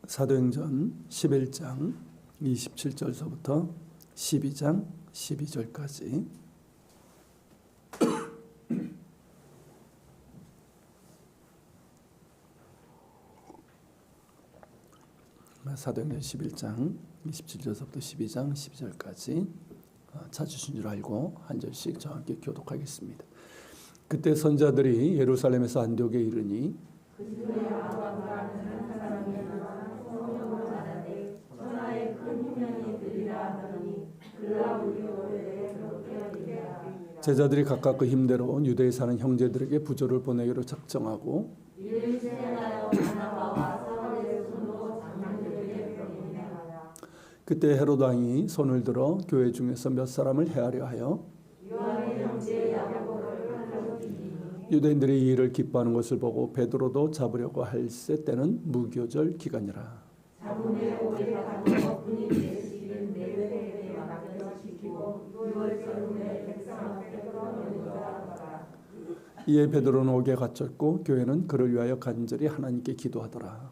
사도행전 11장 27절서부터 12장 12절까지 사도행전 11장 27절서부터 12장 12절까지 찾으신 줄 알고 한 절씩 저와 함께 교독하겠습니다. 그때 선자들이 예루살렘에서 안디옥에 이르니 제자들이 각각 그 힘대로 유대에 사는 형제들에게 부조를 보내기로 작정하고 그때 헤롯 왕이 손을 들어 교회 중에서 몇 사람을 해하려 하여 유대인들이 이 일을 기뻐하는 것을 보고 베드로도 잡으려고 할세 때는 무교절 기간이라. 이에 베드로는 옥에 갇혔고 교회는 그를 위하여 간절히 하나님께 기도하더라.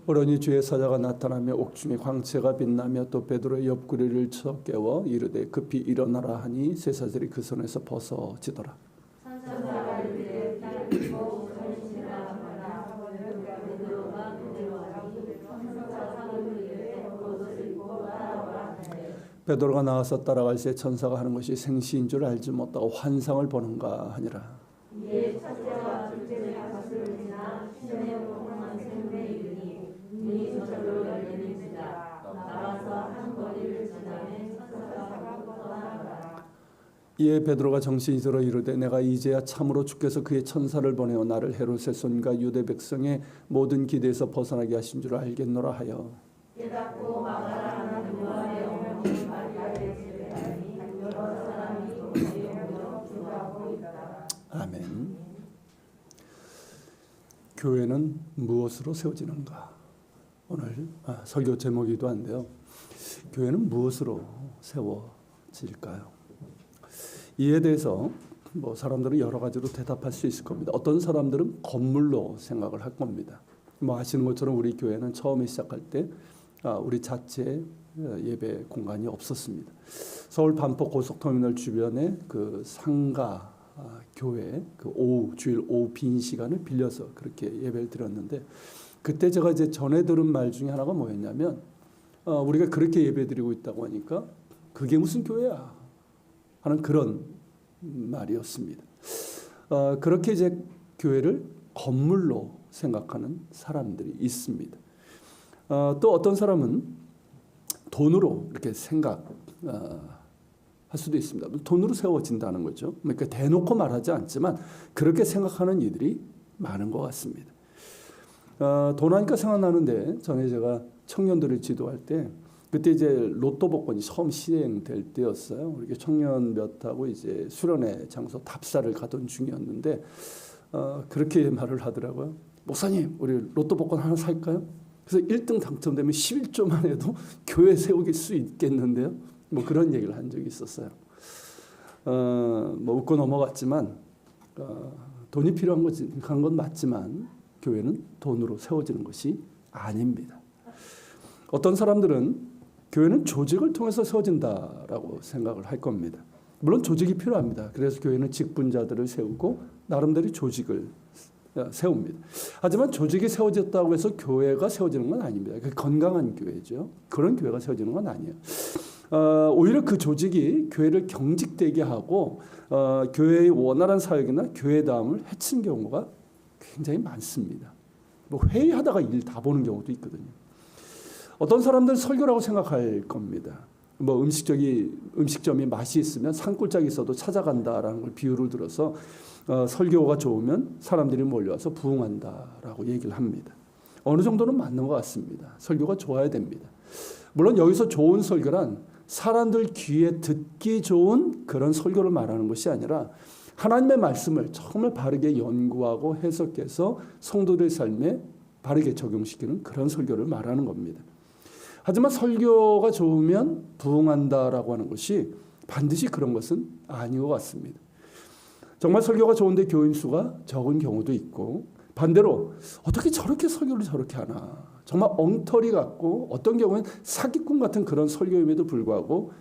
오르니 주의 사자가 나타나며 옥중에 광채가 빛나며 또 베드로의 옆구리를 쳐 깨워 이르되 급히 일어나라 하니 쇠사슬이 그 손에서 벗어지더라. 베드로가 나와서 따라갈새 천사가 하는 것이 생시인 줄 알지 못하고 환상을 보는가 하니라. 이에 베드로가 정신이 들어 이르되 내가 이제야 참으로 주께서 그의 천사를 보내어 나를 헤롯의 손과 유대 백성의 모든 기대에서 벗어나게 하신 줄 알겠노라 하여 아멘. 교회는 무엇으로 세워지는가? 오늘 설교 제목이기도 한데요. 교회는 무엇으로 세워질까요? 이에 대해서 사람들은 여러 가지로 대답할 수 있을 겁니다. 어떤 사람들은 건물로 생각을 할 겁니다. 아시는 것처럼 우리 교회는 처음에 시작할 때 우리 자체 예배 공간이 없었습니다. 서울 반포 고속터미널 주변에 그 상가 교회 그 오후 주일 오후 빈 시간을 빌려서 그렇게 예배를 드렸는데 그때 제가 이제 전해 들은 말 중에 하나가 뭐였냐면 우리가 그렇게 예배 드리고 있다고 하니까 그게 무슨 교회야 하는 그런 말이었습니다. 그렇게 이제 교회를 건물로 생각하는 사람들이 있습니다. 또 어떤 사람은 돈으로 이렇게 생각할 수도 있습니다. 돈으로 세워진다는 거죠. 그러니까 대놓고 말하지 않지만 그렇게 생각하는 이들이 많은 것 같습니다. 돈 하니까 생각나는데 전에 제가 청년들을 지도할 때 그때 이제 로또 복권이 처음 시행될 때였어요. 이렇게 청년 몇하고 이제 수련회 장소 답사를 가던 중이었는데 그렇게 말을 하더라고요. 목사님, 우리 로또 복권 하나 살까요? 그래서 1등 당첨되면 11조만 해도 교회 세우길 수 있겠는데요. 그런 얘기를 한 적이 있었어요. 웃고 넘어갔지만 돈이 필요한 건 맞지만 교회는 돈으로 세워지는 것이 아닙니다. 어떤 사람들은 교회는 조직을 통해서 세워진다라고 생각을 할 겁니다. 물론 조직이 필요합니다. 그래서 교회는 직분자들을 세우고 나름대로 조직을 세웁니다. 하지만 조직이 세워졌다고 해서 교회가 세워지는 건 아닙니다. 건강한 교회죠. 그런 교회가 세워지는 건 아니에요. 오히려 그 조직이 교회를 경직되게 하고 교회의 원활한 사역이나 교회다움을 해치는 경우가 굉장히 많습니다. 회의하다가 일 다 보는 경우도 있거든요. 어떤 사람들은 설교라고 생각할 겁니다. 음식점이 맛이 있으면 산골짜기 있어도 찾아간다라는 걸 비유를 들어서 설교가 좋으면 사람들이 몰려와서 부흥한다라고 얘기를 합니다. 어느 정도는 맞는 것 같습니다. 설교가 좋아야 됩니다. 물론 여기서 좋은 설교란 사람들 귀에 듣기 좋은 그런 설교를 말하는 것이 아니라 하나님의 말씀을 정말 바르게 연구하고 해석해서 성도들의 삶에 바르게 적용시키는 그런 설교를 말하는 겁니다. 하지만 설교가 좋으면 부흥한다라고 하는 것이 반드시 그런 것은 아닌 것 같습니다. 정말 설교가 좋은데 교인 수가 적은 경우도 있고, 반대로 어떻게 저렇게 설교를 저렇게 하나, 정말 엉터리 같고 어떤 경우는 사기꾼 같은 그런 설교임에도 불구하고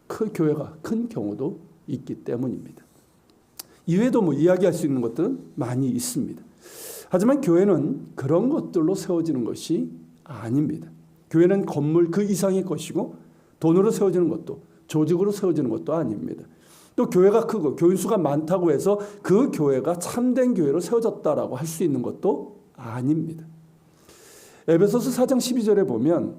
그 교회가 큰 경우도 있기 때문입니다. 이외에도 뭐 이야기할 수 있는 것들은 많이 있습니다. 하지만 교회는 그런 것들로 세워지는 것이 아닙니다. 교회는 건물 그 이상의 것이고 돈으로 세워지는 것도 조직으로 세워지는 것도 아닙니다. 또 교회가 크고 교인 수가 많다고 해서 그 교회가 참된 교회로 세워졌다라고 할 수 있는 것도 아닙니다. 에베소서 4장 12절에 보면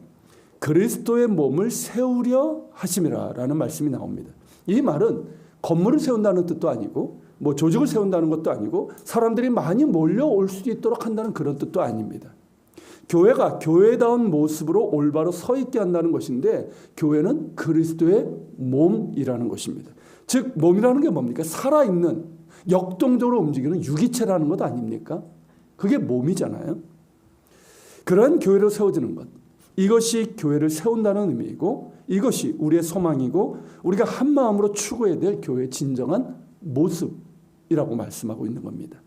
그리스도의 몸을 세우려 하심이라라는 말씀이 나옵니다. 이 말은 건물을 세운다는 뜻도 아니고 뭐 조직을 세운다는 것도 아니고 사람들이 많이 몰려올 수 있도록 한다는 그런 뜻도 아닙니다. 교회가 교회다운 모습으로 올바로 서 있게 한다는 것인데 교회는 그리스도의 몸이라는 것입니다. 즉 몸이라는 게 뭡니까? 살아있는 역동적으로 움직이는 유기체라는 것 아닙니까? 그게 몸이잖아요. 그런 교회로 세워지는 것, 이것이 교회를 세운다는 의미이고 이것이 우리의 소망이고 우리가 한 마음으로 추구해야 될 교회의 진정한 모습이라고 말씀하고 있는 겁니다.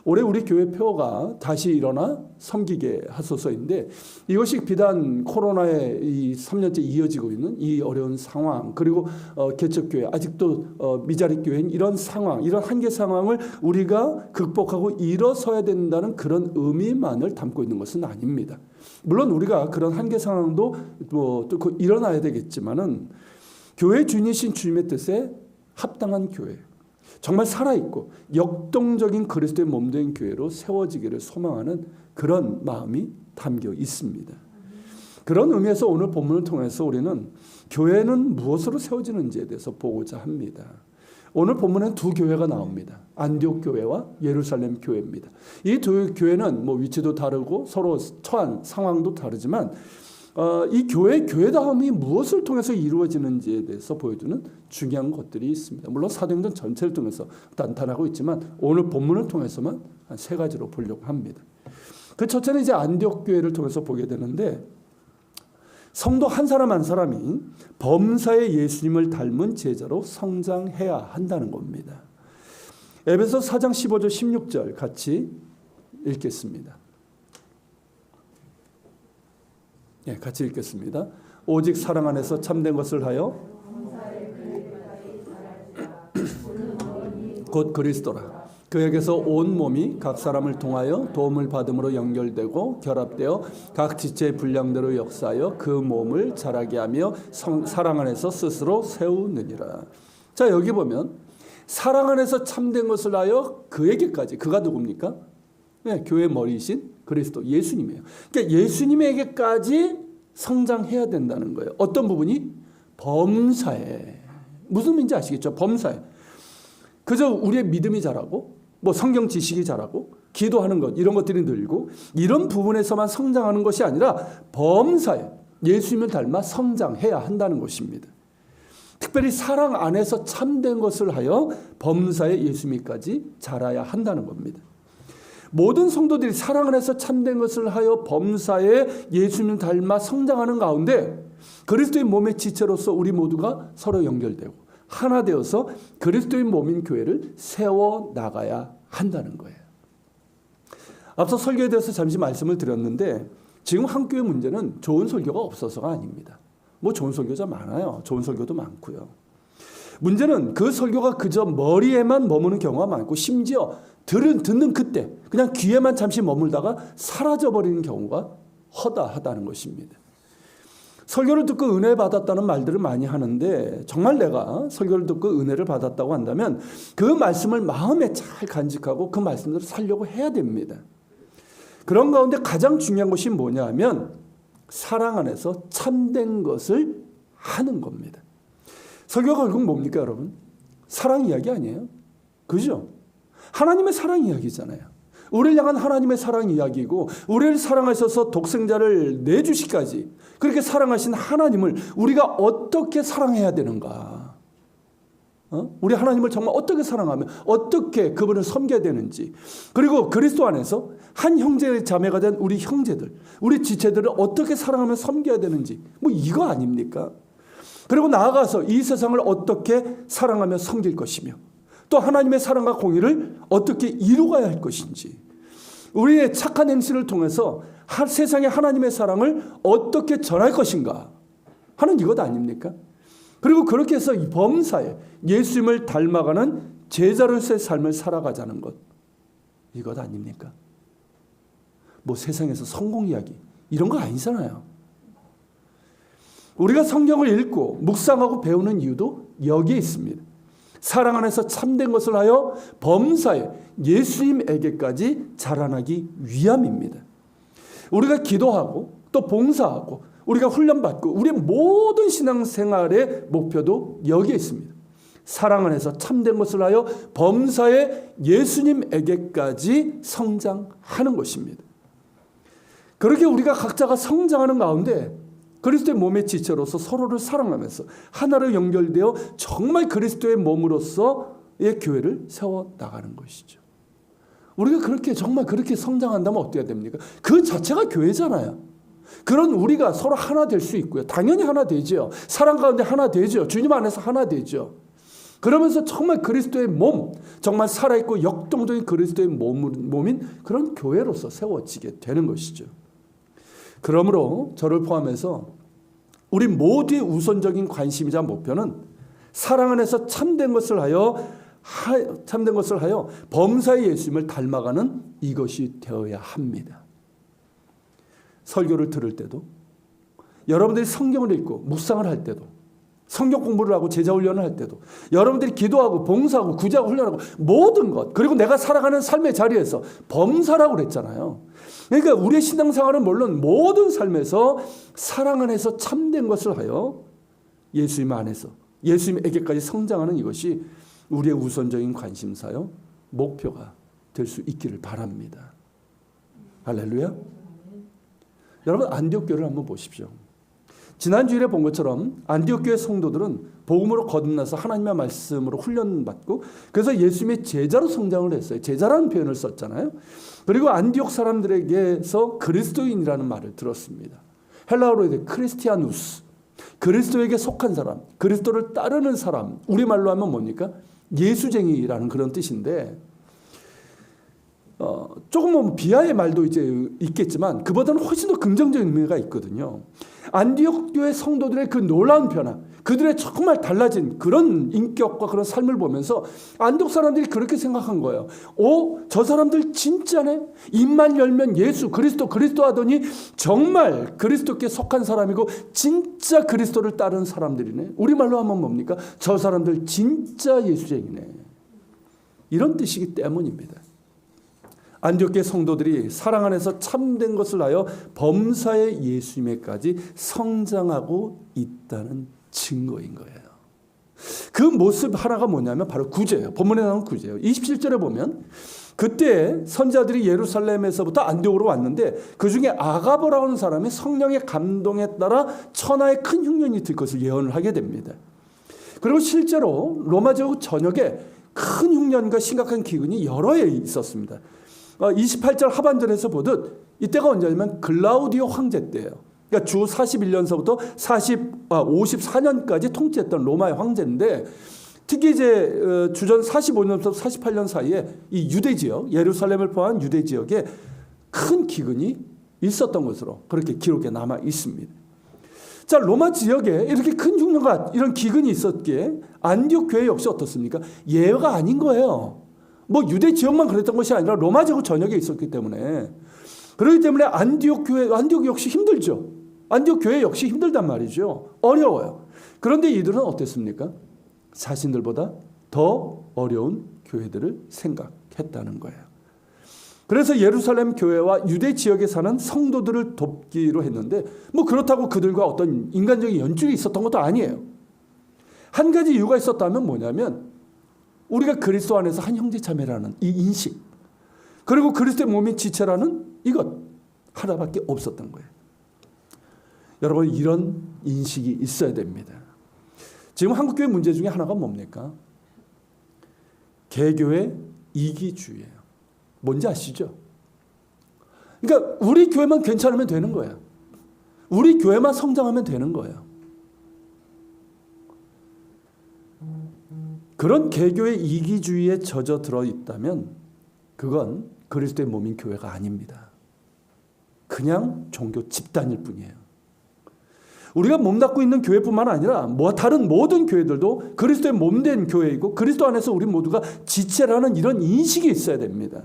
올해 우리 교회 표어가 다시 일어나 섬기게 하소서인데 이것이 비단 코로나의 이 3년째 이어지고 있는 이 어려운 상황, 그리고 개척교회 아직도 미자립 교회인 이런 상황, 이런 한계 상황을 우리가 극복하고 일어서야 된다는 그런 의미만을 담고 있는 것은 아닙니다. 물론 우리가 그런 한계 상황도 뭐 뚫고 일어나야 되겠지만은 교회 주인이신 주님의 뜻에 합당한 교회, 정말 살아있고 역동적인 그리스도의 몸된 교회로 세워지기를 소망하는 그런 마음이 담겨 있습니다. 그런 의미에서 오늘 본문을 통해서 우리는 교회는 무엇으로 세워지는지에 대해서 보고자 합니다. 오늘 본문엔 두 교회가 나옵니다. 안디옥 교회와 예루살렘 교회입니다. 이 두 교회는 뭐 위치도 다르고 서로 처한 상황도 다르지만 이 교회다움이 무엇을 통해서 이루어지는지에 대해서 보여주는 중요한 것들이 있습니다. 물론 사도행전 전체를 통해서 나타나고 있지만 오늘 본문을 통해서만 한 세 가지로 보려고 합니다. 그 첫째는 이제 안디옥 교회를 통해서 보게 되는데 성도 한 사람 한 사람이 범사의 예수님을 닮은 제자로 성장해야 한다는 겁니다. 에베소 4장 15절 16절 같이 읽겠습니다. 예, 같이 읽겠습니다. 오직 사랑 안에서 참된 것을 하여 곧 그리스도라. 그에게서 온 몸이 각 사람을 통하여 도움을 받음으로 연결되고 결합되어 각 지체의 분량대로 역사하여 그 몸을 자라게 하며 사랑 안에서 스스로 세우느니라. 자, 여기 보면 사랑 안에서 참된 것을 하여 그에게까지, 그가 누굽니까? 네, 교회의 머리이신 그리스도 예수님이에요. 그러니까 예수님에게까지 성장해야 된다는 거예요. 어떤 부분이? 범사에. 무슨 의미인지 아시겠죠? 범사에. 그저 우리의 믿음이 자라고 뭐 성경 지식이 자라고 기도하는 것 이런 것들이 늘고 이런 부분에서만 성장하는 것이 아니라 범사에 예수님을 닮아 성장해야 한다는 것입니다. 특별히 사랑 안에서 참된 것을 하여 범사에 예수님까지 자라야 한다는 겁니다. 모든 성도들이 사랑 안에서 참된 것을 하여 범사에 예수님을 닮아 성장하는 가운데 그리스도의 몸의 지체로서 우리 모두가 서로 연결되고 하나 되어서 그리스도의 몸인 교회를 세워나가야 한다는 거예요. 앞서 설교에 대해서 잠시 말씀을 드렸는데 지금 한교회 문제는 좋은 설교가 없어서가 아닙니다. 뭐 좋은 설교자 많아요. 좋은 설교도 많고요. 문제는 그 설교가 그저 머리에만 머무는 경우가 많고 심지어 듣는 그때 그냥 귀에만 잠시 머물다가 사라져버리는 경우가 허다하다는 것입니다. 설교를 듣고 은혜 받았다는 말들을 많이 하는데 정말 내가 설교를 듣고 은혜를 받았다고 한다면 그 말씀을 마음에 잘 간직하고 그 말씀대로 살려고 해야 됩니다. 그런 가운데 가장 중요한 것이 뭐냐 하면 사랑 안에서 참된 것을 하는 겁니다. 설교가 결국 뭡니까 여러분? 사랑 이야기 아니에요? 그죠? 하나님의 사랑 이야기잖아요. 우리를 향한 하나님의 사랑 이야기이고 우리를 사랑하셔서 독생자를 내주시기까지 그렇게 사랑하신 하나님을 우리가 어떻게 사랑해야 되는가? 우리 하나님을 정말 어떻게 사랑하며 어떻게 그분을 섬겨야 되는지, 그리고 그리스도 안에서 한 형제 자매가 된 우리 형제들, 우리 지체들을 어떻게 사랑하며 섬겨야 되는지, 뭐 이거 아닙니까? 그리고 나아가서 이 세상을 어떻게 사랑하며 섬길 것이며 또 하나님의 사랑과 공의를 어떻게 이루어가야 할 것인지, 우리의 착한 행실을 통해서 세상에 하나님의 사랑을 어떻게 전할 것인가 하는 이것 아닙니까? 그리고 그렇게 해서 이 범사에 예수님을 닮아가는 제자로서의 삶을 살아가자는 것, 이것 아닙니까? 뭐 세상에서 성공 이야기 이런 거 아니잖아요. 우리가 성경을 읽고 묵상하고 배우는 이유도 여기에 있습니다. 사랑 안에서 참된 것을 하여 범사에 예수님에게까지 자라나기 위함입니다. 우리가 기도하고 또 봉사하고 우리가 훈련받고 우리의 모든 신앙생활의 목표도 여기에 있습니다. 사랑 안에서 참된 것을 하여 범사에 예수님에게까지 성장하는 것입니다. 그렇게 우리가 각자가 성장하는 가운데 그리스도의 몸의 지체로서 서로를 사랑하면서 하나로 연결되어 정말 그리스도의 몸으로서의 교회를 세워나가는 것이죠. 우리가 그렇게 정말 그렇게 성장한다면 어떻게 됩니까? 그 자체가 교회잖아요. 그런 우리가 서로 하나 될 수 있고요. 당연히 하나 되죠. 사랑 가운데 하나 되죠. 주님 안에서 하나 되죠. 그러면서 정말 그리스도의 몸, 정말 살아있고 역동적인 그리스도의 몸인 그런 교회로서 세워지게 되는 것이죠. 그러므로 저를 포함해서 우리 모두의 우선적인 관심이자 목표는 사랑 안에서 참된 것을 하여 범사의 예수님을 닮아가는 이것이 되어야 합니다. 설교를 들을 때도, 여러분들이 성경을 읽고 묵상을 할 때도, 성경 공부를 하고 제자 훈련을 할 때도, 여러분들이 기도하고 봉사하고 구제하고 훈련하고 모든 것, 그리고 내가 살아가는 삶의 자리에서 범사라고 그랬잖아요. 그러니까 우리의 신앙생활은 물론 모든 삶에서 사랑 안에서 참된 것을 하여 예수님 안에서 예수님에게까지 성장하는 이것이 우리의 우선적인 관심사요 목표가 될 수 있기를 바랍니다. 할렐루야. 여러분, 안디옥 교회를 한번 보십시오. 지난 주일에 본 것처럼 안디옥 교회 성도들은 복음으로 거듭나서 하나님의 말씀으로 훈련받고 그래서 예수님의 제자로 성장을 했어요. 제자라는 표현을 썼잖아요. 그리고 안디옥 사람들에게서 그리스도인이라는 말을 들었습니다. 헬라어로 이제 크리스티아누스, 그리스도에게 속한 사람, 그리스도를 따르는 사람, 우리말로 하면 뭡니까? 예수쟁이라는 그런 뜻인데, 조금 뭐 비하의 말도 이제 있겠지만 그보다는 훨씬 더 긍정적인 의미가 있거든요. 안디옥 교회 성도들의 그 놀라운 변화, 그들의 정말 달라진 그런 인격과 그런 삶을 보면서 안디옥 사람들이 그렇게 생각한 거예요. 저 사람들 진짜네. 입만 열면 예수, 그리스도 하더니 정말 그리스도께 속한 사람이고 진짜 그리스도를 따르는 사람들이네. 우리말로 하면 뭡니까? 저 사람들 진짜 예수쟁이네. 이런 뜻이기 때문입니다. 안디옥 교회 성도들이 사랑 안에서 참된 것을 하여 범사의 예수님에까지 성장하고 있다는 증거인 거예요. 그 모습 하나가 뭐냐면 바로 구제예요. 본문에 나오는 구제예요. 27절에 보면 그때 선지자들이 예루살렘에서부터 안디옥으로 왔는데 그중에 아가보라고 하는 사람이 성령의 감동에 따라 천하의 큰 흉년이 들 것을 예언을 하게 됩니다. 그리고 실제로 로마 제국 전역에 큰 흉년과 심각한 기근이 여러 해 있었습니다. 28절 하반절에서 보듯 이때가 언제냐면 글라우디오 황제 때예요. 그러니까 주 41년서부터 54년까지 통치했던 로마의 황제인데 특히 이제 주전 45년부터 48년 사이에 이 유대 지역, 예루살렘을 포함한 유대 지역에 큰 기근이 있었던 것으로 그렇게 기록에 남아 있습니다. 자, 로마 지역에 이렇게 큰 흉년과 이런 기근이 있었기에 안디옥 교회 역시 어떻습니까? 예외가 아닌 거예요. 뭐 유대 지역만 그랬던 것이 아니라 로마 제국 전역에 있었기 때문에, 그렇기 때문에 안디옥 역시 힘들죠. 안디옥 교회 역시 힘들단 말이죠. 어려워요. 그런데 이들은 어땠습니까? 자신들보다 더 어려운 교회들을 생각했다는 거예요. 그래서 예루살렘 교회와 유대 지역에 사는 성도들을 돕기로 했는데 뭐 그렇다고 그들과 어떤 인간적인 연줄이 있었던 것도 아니에요. 한 가지 이유가 있었다면 뭐냐면 우리가 그리스도 안에서 한 형제 자매라는 이 인식, 그리고 그리스도의 몸이 지체라는 이것 하나밖에 없었던 거예요. 여러분, 이런 인식이 있어야 됩니다. 지금 한국교회 문제 중에 하나가 뭡니까? 개교의 이기주의예요. 뭔지 아시죠? 그러니까 우리 교회만 괜찮으면 되는 거예요. 우리 교회만 성장하면 되는 거예요. 그런 개교의 이기주의에 젖어들어 있다면 그건 그리스도의 몸인 교회가 아닙니다. 그냥 종교 집단일 뿐이에요. 우리가 몸담고 있는 교회뿐만 아니라 다른 모든 교회들도 그리스도의 몸된 교회이고 그리스도 안에서 우리 모두가 지체라는 이런 인식이 있어야 됩니다.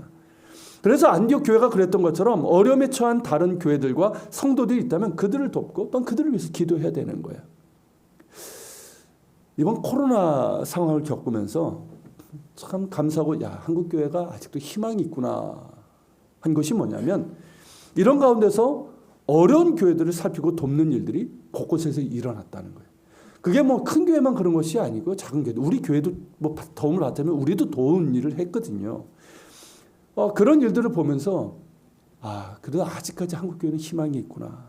그래서 안디옥 교회가 그랬던 것처럼 어려움에 처한 다른 교회들과 성도들이 있다면 그들을 돕고 또 그들을 위해서 기도해야 되는 거예요. 이번 코로나 상황을 겪으면서 참 감사하고 한국 교회가 아직도 희망이 있구나 한 것이 뭐냐면 이런 가운데서 어려운 교회들을 살피고 돕는 일들이 곳곳에서 일어났다는 거예요. 그게 큰 교회만 그런 것이 아니고 작은 교회도 우리 교회도 도움을 받자면 우리도 도운 일을 했거든요. 그런 일들을 보면서 그래도 아직까지 한국 교회는 희망이 있구나.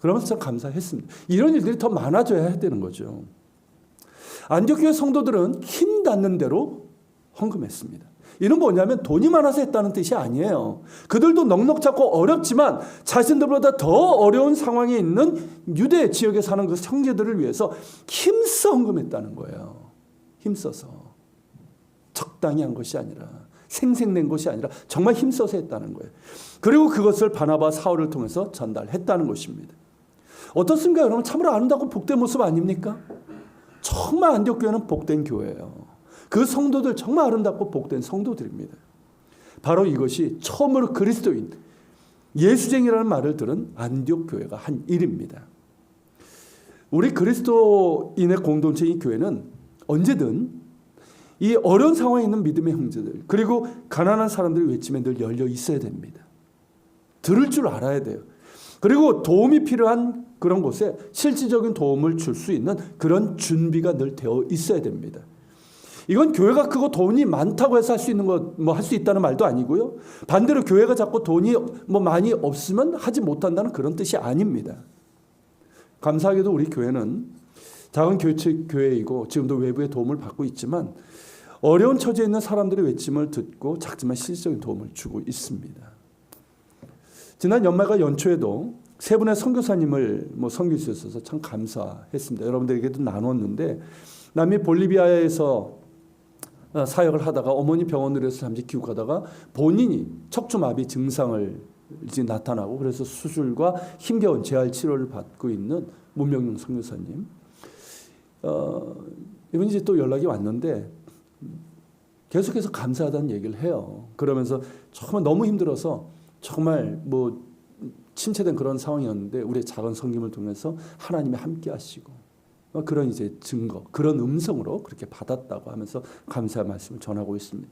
그러면서 참 감사했습니다. 이런 일들이 더 많아져야 되는 거죠. 안디옥 교회 성도들은 힘 닿는 대로 헌금했습니다. 이는 뭐냐면 돈이 많아서 했다는 뜻이 아니에요. 그들도 넉넉 잡고 어렵지만 자신들보다 더 어려운 상황에 있는 유대 지역에 사는 그 형제들을 위해서 힘써 헌금했다는 거예요. 힘써서. 적당히 한 것이 아니라 생색낸 것이 아니라 정말 힘써서 했다는 거예요. 그리고 그것을 바나바 사울을 통해서 전달했다는 것입니다. 어떻습니까? 여러분 참으로 아름답고 복된 모습 아닙니까? 정말 안디옥 교회는 복된 교회예요. 그 성도들 정말 아름답고 복된 성도들입니다. 바로 이것이 처음으로 그리스도인 예수쟁이라는 말을 들은 안디옥 교회가 한 일입니다. 우리 그리스도인의 공동체인 교회는 언제든 이 어려운 상황에 있는 믿음의 형제들 그리고 가난한 사람들의 외침에 늘 열려 있어야 됩니다. 들을 줄 알아야 돼요. 그리고 도움이 필요한 그런 곳에 실질적인 도움을 줄 수 있는 그런 준비가 늘 되어 있어야 됩니다. 이건 교회가 크고 돈이 많다고 해서 할 수 있는 것, 할 수 있다는 말도 아니고요. 반대로 교회가 자꾸 돈이 많이 없으면 하지 못한다는 그런 뜻이 아닙니다. 감사하게도 우리 교회는 작은 교회이고 지금도 외부의 도움을 받고 있지만 어려운 처지에 있는 사람들의 외침을 듣고 작지만 실질적인 도움을 주고 있습니다. 지난 연말과 연초에도 세 분의 선교사님을 선교해 주셔서 참 감사했습니다. 여러분들에게도 나눴는데 남미 볼리비아에서 사역을 하다가 어머니 병원으로 해서 잠시 기국하다가 본인이 척추마비 증상을 이제 나타나고 그래서 수술과 힘겨운 재활 치료를 받고 있는 문명용 선교사님. 이분이 이제 또 연락이 왔는데 계속해서 감사하다는 얘기를 해요. 그러면서 정말 너무 힘들어서 정말 침체된 그런 상황이었는데 우리의 작은 섬김을 통해서 하나님이 함께 하시고 그런 이제 증거, 그런 음성으로 그렇게 받았다고 하면서 감사의 말씀을 전하고 있습니다.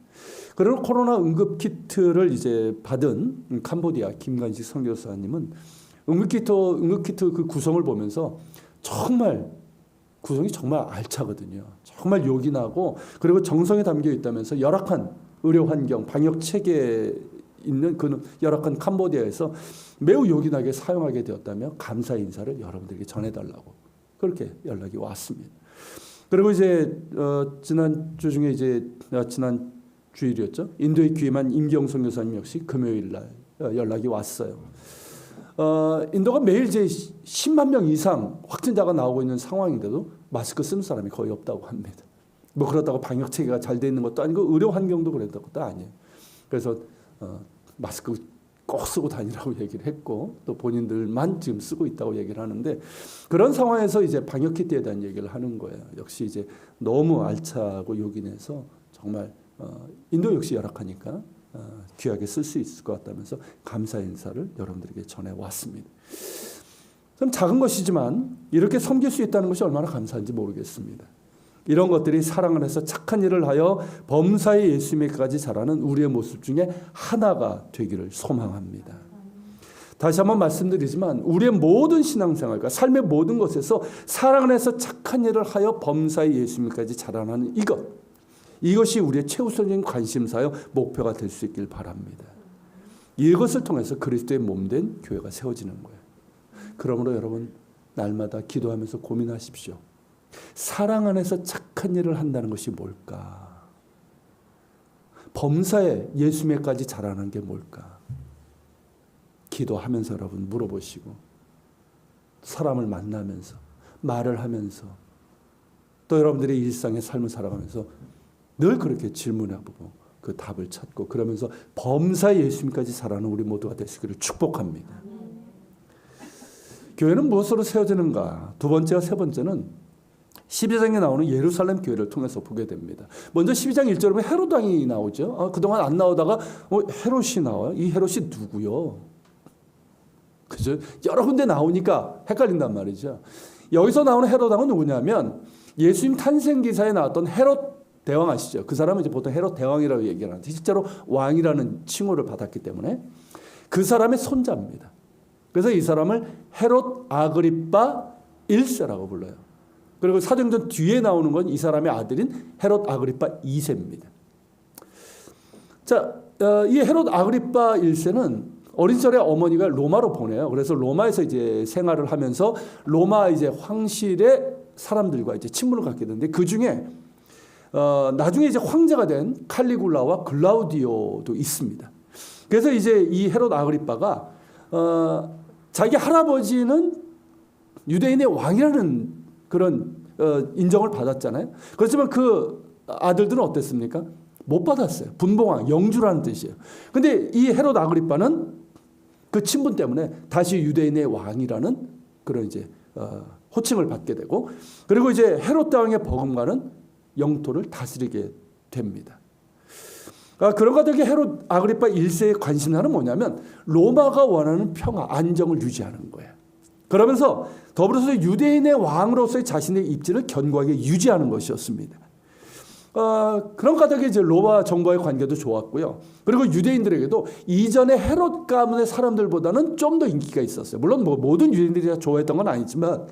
그리고 코로나 응급 키트를 이제 받은 캄보디아 김관식 선교사님은 응급키트 그 구성을 보면서 정말 구성이 정말 알차거든요. 정말 요긴하고 그리고 정성이 담겨 있다면서 열악한 의료 환경, 방역 체계에 있는 그 열악한 캄보디아에서 매우 요긴하게 사용하게 되었다며 감사 인사를 여러분들에게 전해달라고 그렇게 연락이 왔습니다. 그리고 이제 지난 주 중에 이제 지난 주일이었죠. 인도에 귀임한 임경 선교사님 역시 금요일 날 연락이 왔어요. 인도가 매일 이제 10만 명 이상 확진자가 나오고 있는 상황인데도 마스크 쓰는 사람이 거의 없다고 합니다. 그렇다고 방역 체계가 잘 돼 있는 것도 아니고 의료 환경도 그랬던 것도 아니에요. 그래서 마스크 꼭 쓰고 다니라고 얘기를 했고 또 본인들만 지금 쓰고 있다고 얘기를 하는데 그런 상황에서 이제 방역 키트에 대한 얘기를 하는 거예요. 역시 이제 너무 알차고 요긴해서 정말 인도 역시 열악하니까 귀하게 쓸 수 있을 것 같다면서 감사 인사를 여러분들에게 전해왔습니다. 좀 작은 것이지만 이렇게 섬길 수 있다는 것이 얼마나 감사한지 모르겠습니다. 이런 것들이 사랑을 해서 착한 일을 하여 범사의 예수님에까지 자라는 우리의 모습 중에 하나가 되기를 소망합니다. 다시 한번 말씀드리지만 우리의 모든 신앙생활과 삶의 모든 것에서 사랑을 해서 착한 일을 하여 범사의 예수님에까지 자라나는 이것이 우리의 최우선적인 관심사요 목표가 될 수 있길 바랍니다. 이것을 통해서 그리스도의 몸된 교회가 세워지는 거예요. 그러므로 여러분 날마다 기도하면서 고민하십시오. 사랑 안에서 착한 일을 한다는 것이 뭘까? 범사에 예수님에까지 자라는 게 뭘까? 기도하면서 여러분 물어보시고, 사람을 만나면서 말을 하면서 또 여러분들의 일상의 삶을 살아가면서 늘 그렇게 질문해보고 그 답을 찾고, 그러면서 범사에 예수님까지 자라는 우리 모두가 되시기를 축복합니다. 교회는 무엇으로 세워지는가? 두 번째와 세 번째는 12장에 나오는 예루살렘 교회를 통해서 보게 됩니다. 먼저 12장 1절에 보면 헤롯 왕이 나오죠. 그동안 안 나오다가 헤롯이 나와요. 이 헤롯이 누구요? 그죠? 여러 군데 나오니까 헷갈린단 말이죠. 여기서 나오는 헤롯 왕은 누구냐면 예수님 탄생 기사에 나왔던 헤롯 대왕 아시죠? 그 사람은 이제 보통 헤롯 대왕이라고 얘기하는데 실제로 왕이라는 칭호를 받았기 때문에 그 사람의 손자입니다. 그래서 이 사람을 헤롯 아그리빠 1세라고 불러요. 그리고 사도행전 뒤에 나오는 건 이 사람의 아들인 헤롯 아그리빠 2세입니다. 자, 이 헤롯 아그리빠 1세는 어린 시절에 어머니가 로마로 보내요. 그래서 로마에서 이제 생활을 하면서 로마 이제 황실의 사람들과 이제 친분을 갖게 되는데 그 중에 나중에 이제 황제가 된 칼리굴라와 글라우디오도 있습니다. 그래서 이제 이 헤롯 아그리빠가 자기 할아버지는 유대인의 왕이라는 그런 인정을 받았잖아요. 그렇지만 그 아들들은 어땠습니까? 못 받았어요. 분봉왕, 영주라는 뜻이에요. 근데 이 헤롯 아그리빠는 그 친분 때문에 다시 유대인의 왕이라는 그런 이제 호칭을 받게 되고, 그리고 이제 헤롯 왕의 버금가는 영토를 다스리게 됩니다. 그런가 되게 헤롯 아그리빠 1세의 관심사는 뭐냐면 로마가 원하는 평화, 안정을 유지하는 거예요. 그러면서 더불어서 유대인의 왕으로서의 자신의 입지를 견고하게 유지하는 것이었습니다. 그런 까닭에 이제 로마 정부와의 관계도 좋았고요. 그리고 유대인들에게도 이전의 헤롯 가문의 사람들보다는 좀 더 인기가 있었어요. 물론 뭐 모든 유대인들이 다 좋아했던 건 아니지만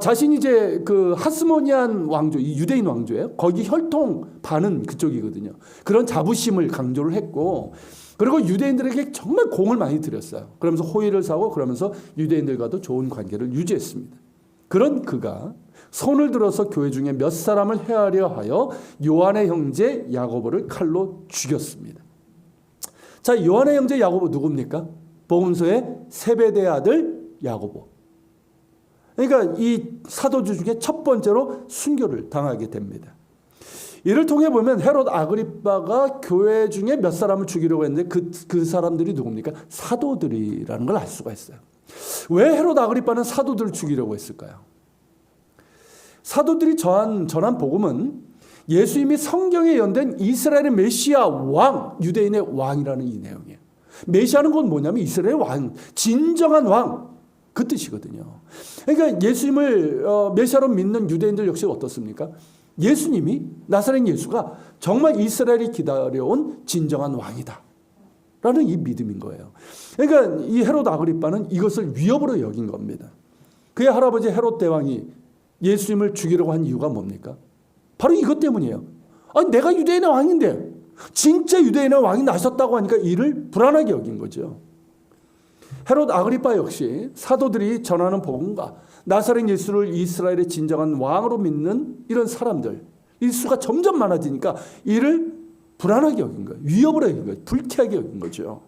자신이 이제 그 하스모니안 왕조, 이 유대인 왕조예요. 거기 혈통 반은 그쪽이거든요. 그런 자부심을 강조를 했고, 그리고 유대인들에게 정말 공을 많이 들였어요. 그러면서 호의를 사고 그러면서 유대인들과도 좋은 관계를 유지했습니다. 그런 그가 손을 들어서 교회 중에 몇 사람을 해하려 하여 요한의 형제 야고보를 칼로 죽였습니다. 자, 요한의 형제 야고보 누굽니까? 복음서의 세베대의 아들 야고보. 그러니까 이 사도주 중에 첫 번째로 순교를 당하게 됩니다. 이를 통해 보면 헤롯 아그리빠가 교회 중에 몇 사람을 죽이려고 했는데 그 사람들이 누굽니까? 사도들이라는 걸 알 수가 있어요. 왜 헤롯 아그리빠는 사도들을 죽이려고 했을까요? 사도들이 전한 복음은 예수님이 성경에 연된 이스라엘의 메시아 왕, 유대인의 왕이라는 이 내용이에요. 메시아는 건 뭐냐면 이스라엘의 왕, 진정한 왕, 그 뜻이거든요. 그러니까 예수님을 메시아로 믿는 유대인들 역시 어떻습니까? 예수님이, 나사렛 예수가 정말 이스라엘이 기다려온 진정한 왕이다 라는 이 믿음인 거예요. 그러니까 이 헤롯 아그리빠는 이것을 위협으로 여긴 겁니다. 그의 할아버지 헤롯 대왕이 예수님을 죽이려고 한 이유가 뭡니까? 바로 이것 때문이에요. 아니, 내가 유대인의 왕인데 진짜 유대인의 왕이 나셨다고 하니까 이를 불안하게 여긴 거죠. 헤롯 아그리빠 역시 사도들이 전하는 복음과 나사렛 예수를 이스라엘의 진정한 왕으로 믿는 이런 사람들, 이 수가 점점 많아지니까 이를 불안하게 여긴 거예요. 위협으로 여긴 거예요. 불쾌하게 여긴 거죠.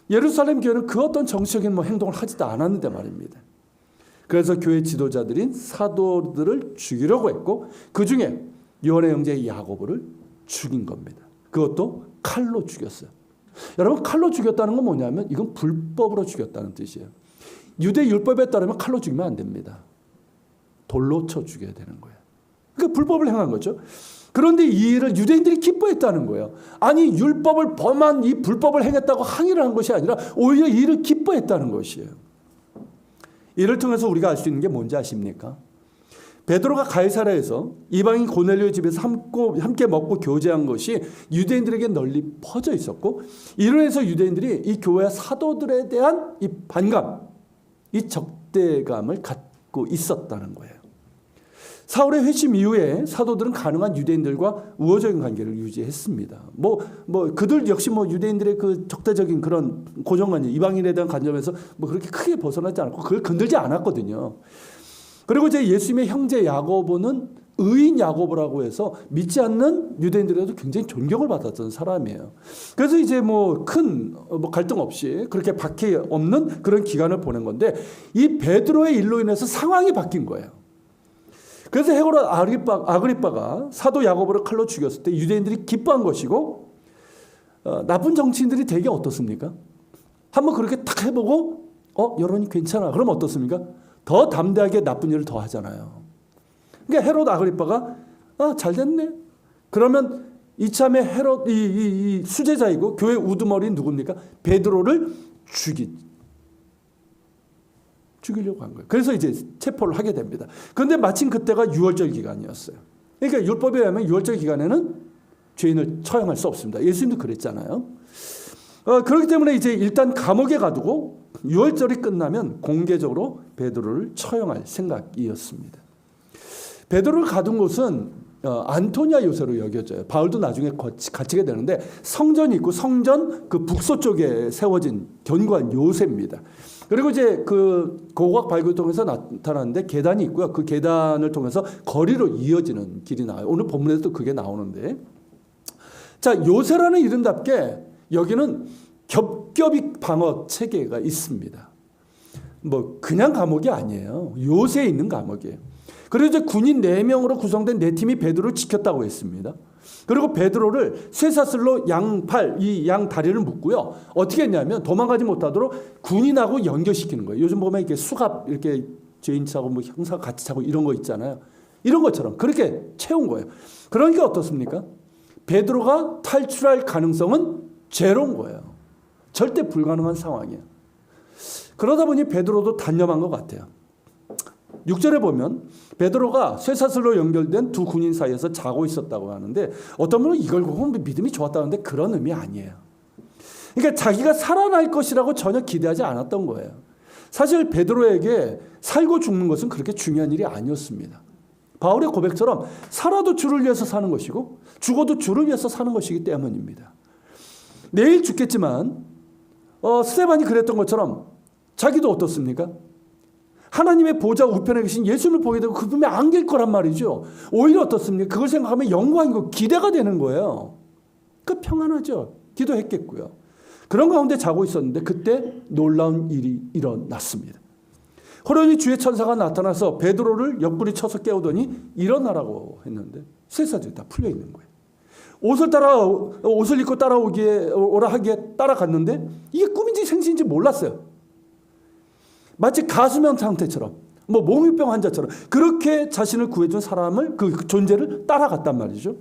예루살렘 교회는 그 어떤 정치적인 행동을 하지도 않았는데 말입니다. 그래서 교회 지도자들인 사도들을 죽이려고 했고, 그 중에 요한의 형제 야고보를 죽인 겁니다. 그것도 칼로 죽였어요. 여러분, 칼로 죽였다는 건 뭐냐면 이건 불법으로 죽였다는 뜻이에요. 유대 율법에 따르면 칼로 죽이면 안 됩니다. 돌로 쳐 죽여야 되는 거예요. 그러니까 불법을 행한 거죠. 그런데 이 일을 유대인들이 기뻐했다는 거예요. 아니, 율법을 범한 이 불법을 행했다고 항의를 한 것이 아니라 오히려 이 일을 기뻐했다는 것이에요. 이를 통해서 우리가 알 수 있는 게 뭔지 아십니까? 베드로가 가이사랴에서 이방인 고넬료의 집에서 함께 먹고 교제한 것이 유대인들에게 널리 퍼져 있었고, 이로 해서 유대인들이 이 교회와 사도들에 대한 이 반감, 이 적대감을 갖고 있었다는 거예요. 사울의 회심 이후에 사도들은 가능한 유대인들과 우호적인 관계를 유지했습니다. 그들 역시 유대인들의 그 적대적인 그런 고정관념, 이방인에 대한 관점에서 그렇게 크게 벗어나지 않았고 그걸 건들지 않았거든요. 그리고 이제 예수님의 형제 야고보는 의인 야고보라고 해서 믿지 않는 유대인들에도 굉장히 존경을 받았던 사람이에요. 그래서 이제 뭐 큰 갈등 없이 그렇게 박해 없는 그런 기간을 보낸 건데 이 베드로의 일로 인해서 상황이 바뀐 거예요. 그래서 헤롯 아그리빠가 사도 야고보를 칼로 죽였을 때 유대인들이 기뻐한 것이고 나쁜 정치인들이 되게 어떻습니까? 한번 그렇게 딱 해보고 여론이 괜찮아. 그럼 어떻습니까? 더 담대하게 나쁜 일을 더 하잖아요. 그러니까 헤롯 아그리빠가 잘 됐네. 그러면 이참에 헤롯 이 수제자이고 교회 우두머리인 누굽니까? 베드로를 죽이려고 한 거예요. 그래서 이제 체포를 하게 됩니다. 그런데 마침 그때가 유월절 기간이었어요. 그러니까 율법에 의하면 유월절 기간에는 죄인을 처형할 수 없습니다. 예수님도 그랬잖아요. 그렇기 때문에 이제 일단 감옥에 가두고 유월절이 끝나면 공개적으로 베드로를 처형할 생각이었습니다. 베드로를 가둔 곳은 안토니아 요새로 여겨져요. 바울도 나중에 갇히게 되는데 성전이 있고 성전 그 북서쪽에 세워진 견고한 요새입니다. 그리고 이제 그 고고학 발굴을 통해서 나타나는데 계단이 있고요. 그 계단을 통해서 거리로 이어지는 길이 나와요. 오늘 본문에서도 그게 나오는데, 자, 요새라는 이름답게 여기는 겹겹이 방어 체계가 있습니다. 뭐 그냥 감옥이 아니에요. 요새에 있는 감옥이에요. 그리고 이제 군인 4명으로 구성된 4팀이 베드로를 지켰다고 했습니다. 그리고 베드로를 쇠사슬로 양팔, 이 양 다리를 묶고요. 어떻게 했냐면 도망가지 못하도록 군인하고 연결시키는 거예요. 요즘 보면 이렇게 수갑 이렇게 죄인 차고 뭐 형사 같이 차고 이런 거 있잖아요. 이런 것처럼 그렇게 채운 거예요. 그러니까 어떻습니까? 베드로가 탈출할 가능성은 제로인 거예요. 절대 불가능한 상황이에요. 그러다 보니 베드로도 단념한 것 같아요. 6절에 보면 베드로가 쇠사슬로 연결된 두 군인 사이에서 자고 있었다고 하는데 어떤 분은 이걸 보면 믿음이 좋았다는데 그런 의미 아니에요. 그러니까 자기가 살아날 것이라고 전혀 기대하지 않았던 거예요. 사실 베드로에게 살고 죽는 것은 그렇게 중요한 일이 아니었습니다. 바울의 고백처럼 살아도 주를 위해서 사는 것이고 죽어도 주를 위해서 사는 것이기 때문입니다. 내일 죽겠지만 스데반이 그랬던 것처럼 자기도 어떻습니까? 하나님의 보좌 우편에 계신 예수님을 보게 되고 그분이 안길 거란 말이죠. 오히려 어떻습니까? 그걸 생각하면 영광이고 기대가 되는 거예요. 그 평안하죠. 기도했겠고요. 그런 가운데 자고 있었는데 그때 놀라운 일이 일어났습니다. 호련히 주의 천사가 나타나서 베드로를 옆구리 쳐서 깨우더니 일어나라고 했는데 쇠사슬이 다 풀려 있는 거예요. 옷을 입고 오라 하기에 따라갔는데 이게 꿈인지 생신인지 몰랐어요. 마치 가수면 상태처럼 뭐 몽유병 환자처럼 그렇게 자신을 구해준 사람을 그 존재를 따라갔단 말이죠.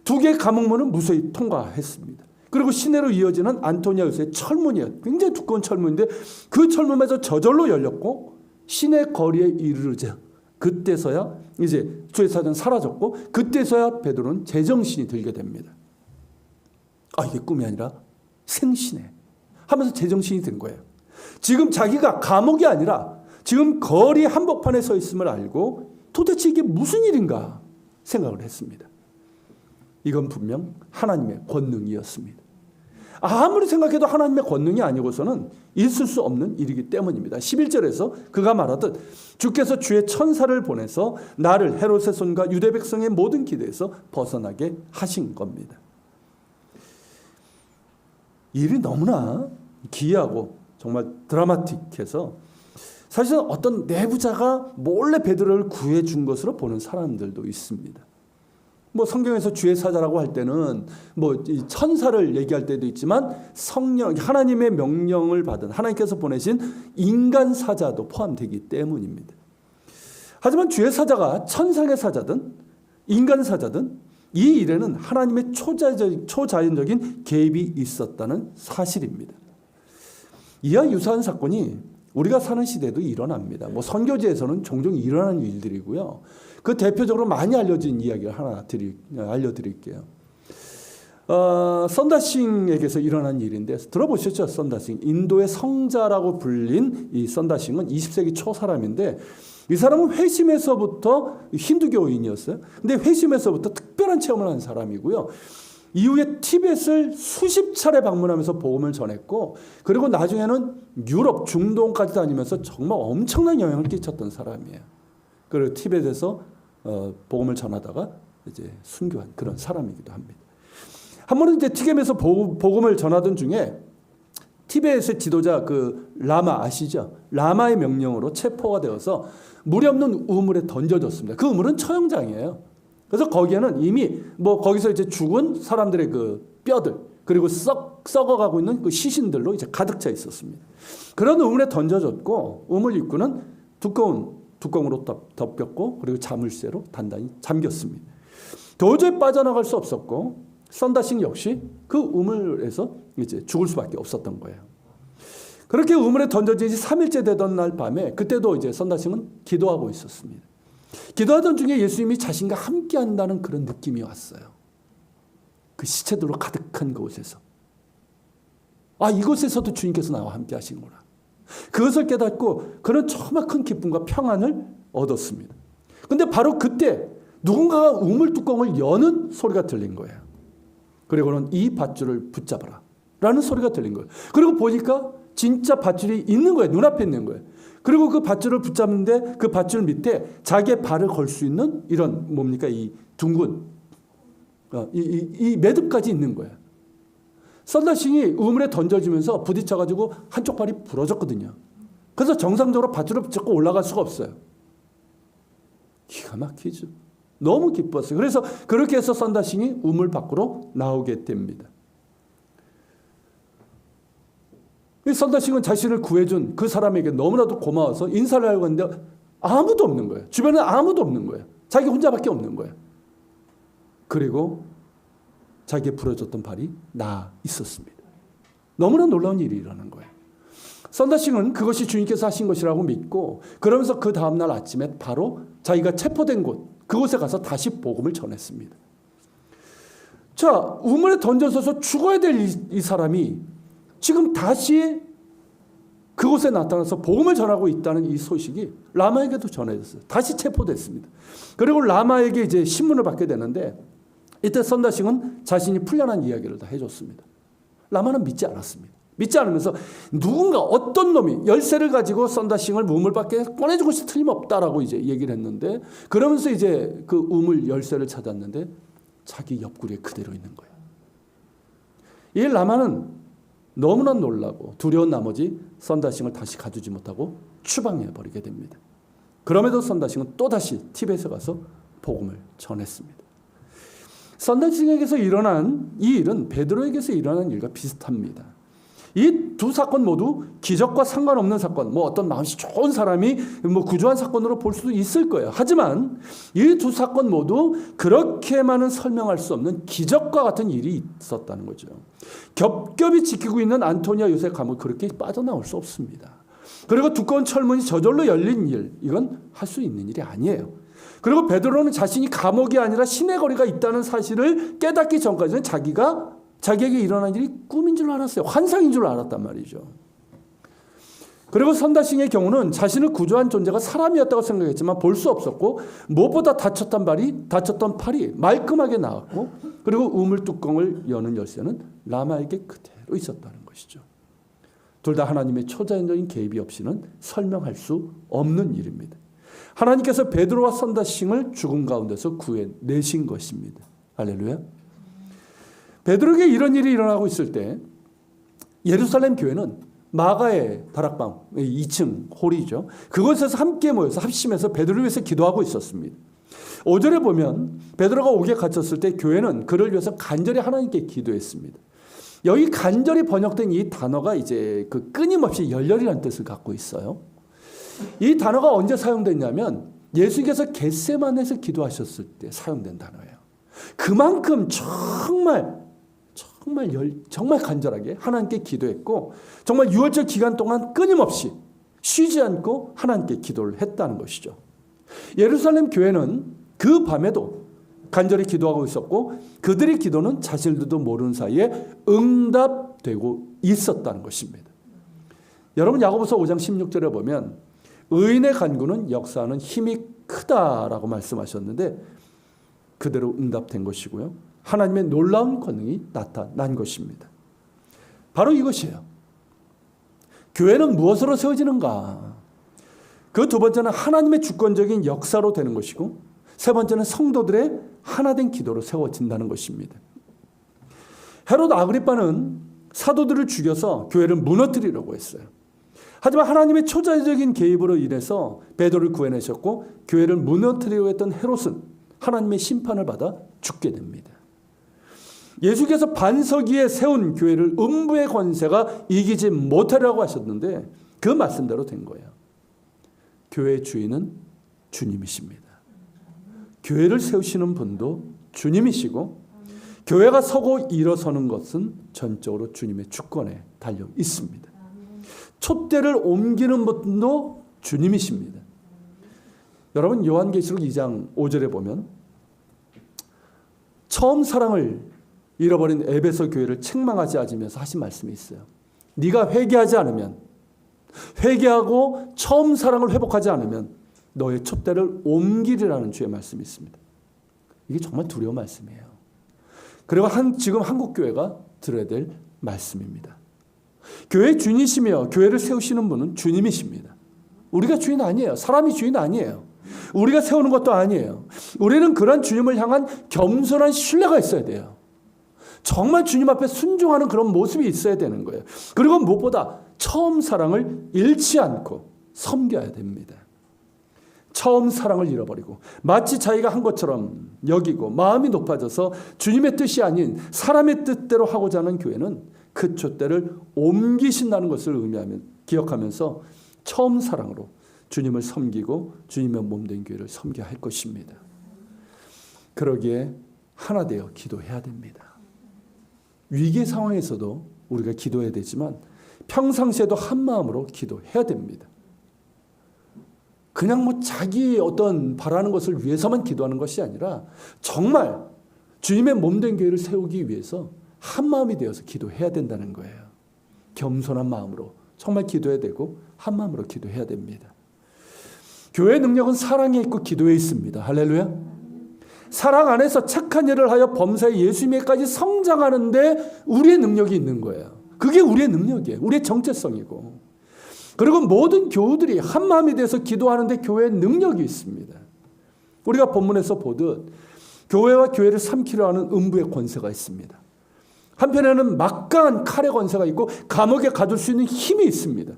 2개의 감옥문은 무사히 통과했습니다. 그리고 시내로 이어지는 안토니아 요새의 철문이에요. 굉장히 두꺼운 철문인데 그 철문에서 저절로 열렸고 시내 거리에 이르르자 그때서야 이제 쇠사슬은 사라졌고 그때서야 베드로는 제정신이 들게 됩니다. 이게 꿈이 아니라 생시네 하면서 제정신이 든 거예요. 지금 자기가 감옥이 아니라 지금 거리 한복판에 서 있음을 알고 도대체 이게 무슨 일인가 생각을 했습니다. 이건 분명 하나님의 권능이었습니다. 아무리 생각해도 하나님의 권능이 아니고서는 있을 수 없는 일이기 때문입니다. 11절에서 그가 말하듯 주께서 주의 천사를 보내서 나를 헤롯의 손과 유대 백성의 모든 기대에서 벗어나게 하신 겁니다. 일이 너무나 기이하고 정말 드라마틱해서 사실은 어떤 내부자가 몰래 베드로를 구해준 것으로 보는 사람들도 있습니다. 뭐 성경에서 주의 사자라고 할 때는 뭐 천사를 얘기할 때도 있지만 성령 하나님의 명령을 받은 하나님께서 보내신 인간 사자도 포함되기 때문입니다. 하지만 주의 사자가 천상의 사자든 인간 사자든 이 일에는 하나님의 초자연적인 개입이 있었다는 사실입니다. 이와 유사한 사건이 우리가 사는 시대에도 일어납니다. 뭐 선교지에서는 종종 일어나는 일들이고요. 그 대표적으로 많이 알려진 이야기를 하나 알려드릴게요. 썬다싱에게서 일어난 일인데 들어보셨죠? 썬다싱. 인도의 성자라고 불린 이 썬다싱은 20세기 초 사람인데 이 사람은 회심에서부터 힌두교인이었어요. 근데 회심에서부터 특별한 체험을 한 사람이고요. 이후에 티벳을 수십 차례 방문하면서 복음을 전했고 그리고 나중에는 유럽, 중동까지 다니면서 정말 엄청난 영향을 끼쳤던 사람이에요. 그리고 티벳에서 복음을 전하다가 이제 순교한 그런 사람이기도 합니다. 한 번은 이제 티벳에서 복음을 전하던 중에 티벳의 지도자 그 라마 아시죠? 라마의 명령으로 체포가 되어서 물이 없는 우물에 던져졌습니다. 그 우물은 처형장이에요. 그래서 거기에는 이미 뭐 거기서 이제 죽은 사람들의 그 뼈들 그리고 썩어가고 있는 그 시신들로 이제 가득 차 있었습니다. 그런 우물에 던져졌고 우물 입구는 두꺼운 뚜껑으로 덮였고 그리고 자물쇠로 단단히 잠겼습니다. 도저히 빠져나갈 수 없었고 선다싱 역시 그 우물에서 이제 죽을 수밖에 없었던 거예요. 그렇게 우물에 던져진 지 3일째 되던 날 밤에 그때도 이제 선다싱은 기도하고 있었습니다. 기도하던 중에 예수님이 자신과 함께 한다는 그런 느낌이 왔어요. 그 시체들로 가득한 그곳에서. 아, 이곳에서도 주님께서 나와 함께 하시는구나. 그것을 깨닫고 그는 정말 큰 기쁨과 평안을 얻었습니다. 근데 바로 그때 누군가가 우물 뚜껑을 여는 소리가 들린 거예요. 그리고는 이 밧줄을 붙잡아라 라는 소리가 들린 거예요. 그리고 보니까 진짜 밧줄이 있는 거예요. 눈앞에 있는 거예요. 그리고 그 밧줄을 붙잡는데 그 밧줄 밑에 자기의 발을 걸 수 있는 이런 뭡니까? 이 둥근 이 매듭까지 있는 거예요. 선다싱이 우물에 던져지면서 부딪혀가지고 한쪽 발이 부러졌거든요. 그래서 정상적으로 밧줄을 붙잡고 올라갈 수가 없어요. 기가 막히죠. 너무 기뻤어요. 그래서 그렇게 해서 선다싱이 우물 밖으로 나오게 됩니다. 이 선다싱은 자신을 구해준 그 사람에게 너무나도 고마워서 인사를 하려고 했는데 아무도 없는 거예요. 주변에 아무도 없는 거예요. 자기 혼자밖에 없는 거예요. 그리고 자기의 부러졌던 발이 나 있었습니다. 너무나 놀라운 일이 일어난 거예요. 선다싱은 그것이 주님께서 하신 것이라고 믿고 그러면서 그 다음날 아침에 바로 자기가 체포된 곳 그곳에 가서 다시 복음을 전했습니다. 자, 우물에 던져서서 죽어야 될 이 사람이 지금 다시 그곳에 나타나서 복음을 전하고 있다는 이 소식이 라마에게도 전해졌어요. 다시 체포됐습니다. 그리고 라마에게 이제 신문을 받게 되는데 이때 선다싱은 자신이 풀려난 이야기를 다 해줬습니다. 라마는 믿지 않았습니다. 믿지 않으면서 누군가 어떤 놈이 열쇠를 가지고 선다싱을 우물 밖에 꺼내준 것이 틀림없다라고 이제 얘기를 했는데 그러면서 이제 그 우물 열쇠를 찾았는데 자기 옆구리에 그대로 있는 거예요. 이 라마는 너무나 놀라고 두려운 나머지 선다싱을 다시 가두지 못하고 추방해버리게 됩니다. 그럼에도 선다싱은 또다시 티벳에 가서 복음을 전했습니다. 선다싱에게서 일어난 이 일은 베드로에게서 일어난 일과 비슷합니다. 이 두 사건 모두 기적과 상관없는 사건, 뭐 어떤 마음이 좋은 사람이 뭐 구조한 사건으로 볼 수도 있을 거예요. 하지만 이 두 사건 모두 그렇게만은 설명할 수 없는 기적과 같은 일이 있었다는 거죠. 겹겹이 지키고 있는 안토니아 요셉 감옥 그렇게 빠져나올 수 없습니다. 그리고 두꺼운 철문이 저절로 열린 일, 이건 할 수 있는 일이 아니에요. 그리고 베드로는 자신이 감옥이 아니라 신의 거리가 있다는 사실을 깨닫기 전까지는 자기에게 일어난 일이 꿈인 줄 알았어요. 환상인 줄 알았단 말이죠. 그리고 선다싱의 경우는 자신을 구조한 존재가 사람이었다고 생각했지만 볼 수 없었고 무엇보다 다쳤던 팔이 말끔하게 나왔고 그리고 우물 뚜껑을 여는 열쇠는 라마에게 그대로 있었다는 것이죠. 둘 다 하나님의 초자연적인 개입이 없이는 설명할 수 없는 일입니다. 하나님께서 베드로와 선다싱을 죽음 가운데서 구해내신 것입니다. 할렐루야. 베드로에게 이런 일이 일어나고 있을 때 예루살렘 교회는 마가의 다락방 2층 홀이죠. 그곳에서 함께 모여서 합심해서 베드로를 위해서 기도하고 있었습니다. 5절에 보면 베드로가 옥에 갇혔을 때 교회는 그를 위해서 간절히 하나님께 기도했습니다. 여기 간절히 번역된 이 단어가 이제 그 끊임없이 열렬이라는 뜻을 갖고 있어요. 이 단어가 언제 사용됐냐면 예수께서 겟세마네에서 기도하셨을 때 사용된 단어예요. 그만큼 정말 간절하게 하나님께 기도했고 정말 6월절 기간 동안 끊임없이 쉬지 않고 하나님께 기도를 했다는 것이죠. 예루살렘 교회는 그 밤에도 간절히 기도하고 있었고 그들의 기도는 자신들도 모르는 사이에 응답되고 있었다는 것입니다. 여러분 야고보서 5장 16절에 보면 의인의 간구는 역사하는 힘이 크다라고 말씀하셨는데 그대로 응답된 것이고요. 하나님의 놀라운 권능이 나타난 것입니다. 바로 이것이에요. 교회는 무엇으로 세워지는가? 그 두 번째는 하나님의 주권적인 역사로 되는 것이고 세 번째는 성도들의 하나된 기도로 세워진다는 것입니다. 헤롯 아그리빠는 사도들을 죽여서 교회를 무너뜨리려고 했어요. 하지만 하나님의 초자연적인 개입으로 인해서 베드로를 구해내셨고 교회를 무너뜨리려고 했던 헤롯은 하나님의 심판을 받아 죽게 됩니다. 예수께서 반석 위에 세운 교회를 음부의 권세가 이기지 못하리라고 하셨는데 그 말씀대로 된 거예요. 교회의 주인은 주님이십니다. 교회를 세우시는 분도 주님이시고 교회가 서고 일어서는 것은 전적으로 주님의 주권에 달려 있습니다. 촛대를 옮기는 분도 주님이십니다. 여러분 요한계시록 2장 5절에 보면 처음 사랑을 잃어버린 에베소 교회를 책망하지 않으면서 하신 말씀이 있어요. 네가 회개하지 않으면, 회개하고 처음 사랑을 회복하지 않으면 너의 촛대를 옮기리라는 주의 말씀이 있습니다. 이게 정말 두려운 말씀이에요. 그리고 지금 한국교회가 들어야 될 말씀입니다. 교회 주인이시며 교회를 세우시는 분은 주님이십니다. 우리가 주인 아니에요. 사람이 주인 아니에요. 우리가 세우는 것도 아니에요. 우리는 그런 주님을 향한 겸손한 신뢰가 있어야 돼요. 정말 주님 앞에 순종하는 그런 모습이 있어야 되는 거예요. 그리고 무엇보다 처음 사랑을 잃지 않고 섬겨야 됩니다. 처음 사랑을 잃어버리고 마치 자기가 한 것처럼 여기고 마음이 높아져서 주님의 뜻이 아닌 사람의 뜻대로 하고자 하는 교회는 그 촛대를 옮기신다는 것을 기억하면서 처음 사랑으로 주님을 섬기고 주님의 몸된 교회를 섬겨야 할 것입니다. 그러기에 하나 되어 기도해야 됩니다. 위기 상황에서도 우리가 기도해야 되지만 평상시에도 한 마음으로 기도해야 됩니다. 그냥 자기 어떤 바라는 것을 위해서만 기도하는 것이 아니라 정말 주님의 몸된 교회를 세우기 위해서 한 마음이 되어서 기도해야 된다는 거예요. 겸손한 마음으로 정말 기도해야 되고 한 마음으로 기도해야 됩니다. 교회의 능력은 사랑에 있고 기도에 있습니다. 할렐루야. 사랑 안에서 착한 일을 하여 범사에 예수님에까지 성장하는데 우리의 능력이 있는 거예요. 그게 우리의 능력이에요. 우리의 정체성이고. 그리고 모든 교우들이 한 마음이 돼서 기도하는데 교회의 능력이 있습니다. 우리가 본문에서 보듯 교회와 교회를 삼키려 하는 음부의 권세가 있습니다. 한편에는 막강한 칼의 권세가 있고 감옥에 가둘 수 있는 힘이 있습니다.